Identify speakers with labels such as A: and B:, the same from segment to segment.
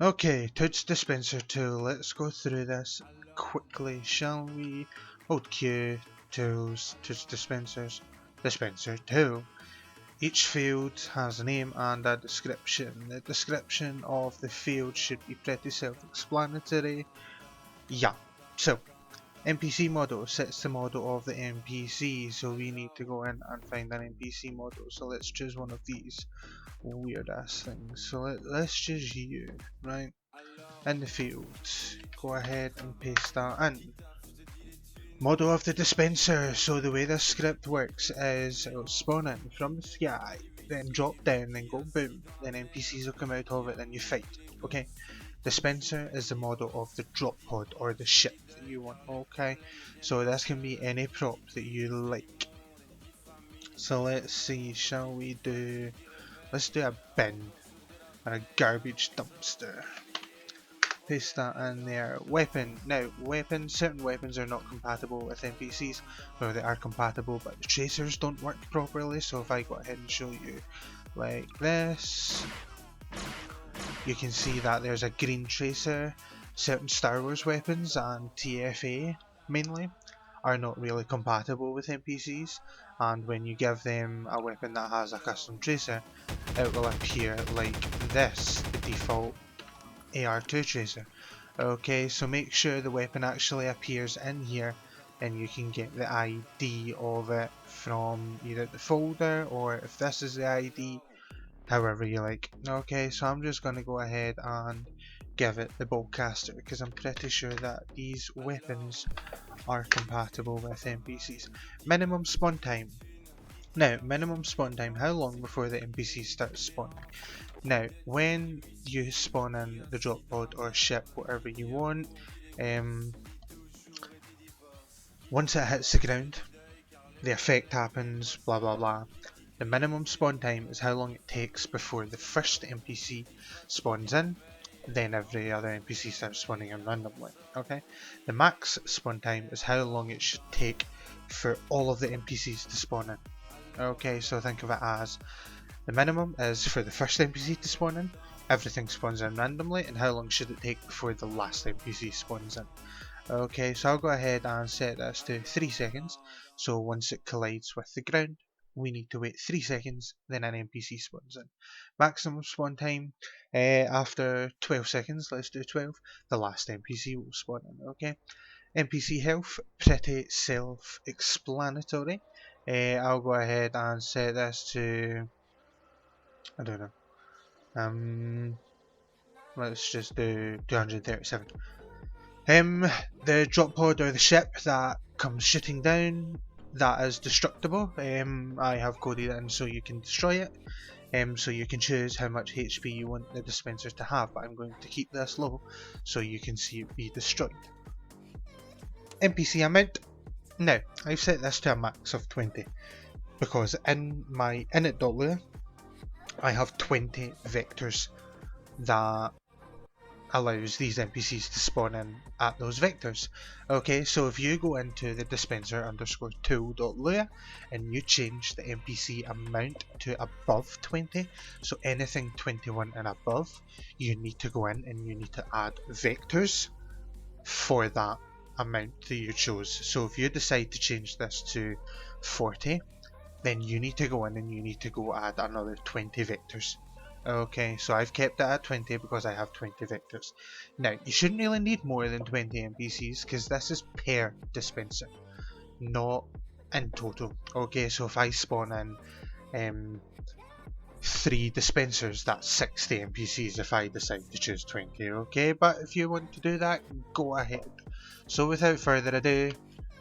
A: Okay, Toad's Dispenser 2. Let's go through this quickly, shall we? Hold Q, Tools, Toad's Dispensers, Dispenser 2. Each field has a name and a description. The description of the field should be pretty self-explanatory. Yeah, so NPC model sets the model of the NPC, so we need to go in and find an NPC model. So let's choose one of these weird ass things. So let's choose you, right? In the field, go ahead and paste that in. Model of the dispenser. So the way this script works is it'll spawn in from the sky, then drop down, then go boom, then NPCs will come out of it, then you fight. Okay. Dispenser is the model of the drop pod or the ship that you want. Okay. So this can be any prop that you like. So let's see, shall we do, let's do a bin or a garbage dumpster. Paste that in there. Weapon. Now, certain weapons are not compatible with NPCs. Well, they are compatible, but the tracers don't work properly. So if I go ahead and show you like this, you can see that there's a green tracer. Certain Star Wars weapons and TFA mainly are not really compatible with NPCs, and when you give them a weapon that has a custom tracer, it will appear like this, the default AR2 tracer. Okay, so make sure the weapon actually appears in here, and you can get the ID of it from either the folder or if this is the ID, however you like. Okay, so I'm just going to go ahead and give it the bowcaster because I'm pretty sure that these weapons are compatible with NPCs. Minimum spawn time. Now, minimum spawn time, how long before the NPC starts spawning? Now, when you spawn in the drop pod or ship, whatever you want, once it hits the ground, the effect happens, blah blah blah. The minimum spawn time is how long it takes before the first NPC spawns in, then every other NPC starts spawning in randomly, okay? The max spawn time is how long it should take for all of the NPCs to spawn in. Okay, so think of it as the minimum is for the first NPC to spawn in, everything spawns in randomly, and how long should it take before the last NPC spawns in. Okay, so I'll go ahead and set this to 3 seconds, so once it collides with the ground, we need to wait 3 seconds, then an NPC spawns in. Maximum spawn time, after 12 seconds, let's do 12, the last NPC will spawn in, okay? NPC health, pretty self-explanatory. I'll go ahead and set this to, I don't know, let's just do 237. The drop pod or the ship that comes shooting down, that is destructible. I have coded it in so you can destroy it. So you can choose how much HP you want the dispenser to have, but I'm going to keep this low so you can see it be destroyed. NPC amount. Now, I've set this to a max of 20 because in my init.lua I have 20 vectors that allows these NPCs to spawn in at those vectors. Okay, so if you go into the dispenser underscore tool.lua and you change the NPC amount to above 20, so anything 21 and above, you need to go in and you need to add vectors for that amount that you chose. So if you decide to change this to 40, then you need to go in and you need to go add another 20 vectors. Okay, so I've kept it at 20 because I have 20 vectors. Now, you shouldn't really need more than 20 NPCs because this is per dispenser, not in total. Okay, so if I spawn in 3 dispensers, that's 60 NPCs if I decide to choose 20, okay? But if you want to do that, go ahead. So without further ado,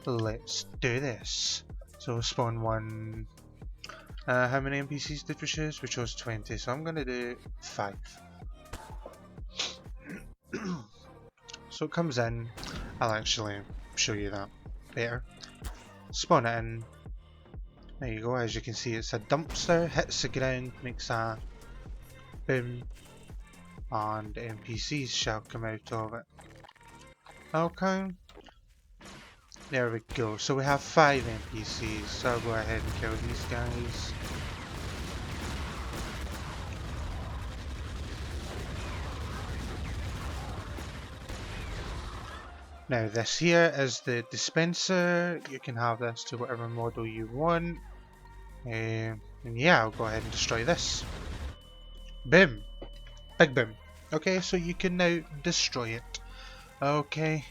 A: let's do this. So spawn 1. How many NPCs did we choose? We chose 20, so I'm gonna do 5. So it comes in, I'll actually show you that better. Spawn it in. There you go, as you can see it's a dumpster, hits the ground, makes a boom, and NPCs shall come out of it. Okay. There we go, so we have 5 NPCs, so I'll go ahead and kill these guys. Now this here is the dispenser. You can have this to whatever model you want. And yeah, I'll go ahead and destroy this. Boom! Big boom. Okay, so you can now destroy it. Okay,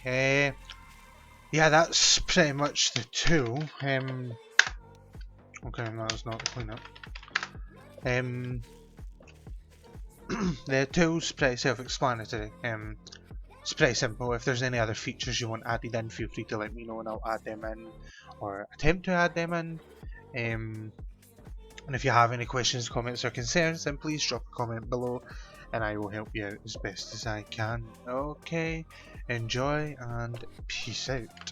A: yeah, that's pretty much the tool. Okay, no, that's not the cleanup. The tool's pretty self-explanatory. It's pretty simple. If there's any other features you want added in, feel free to let me know and I'll add them in, or attempt to add them in. And if you have any questions, comments or concerns, then please drop a comment below and I will help you out as best as I can. Okay, enjoy and peace out.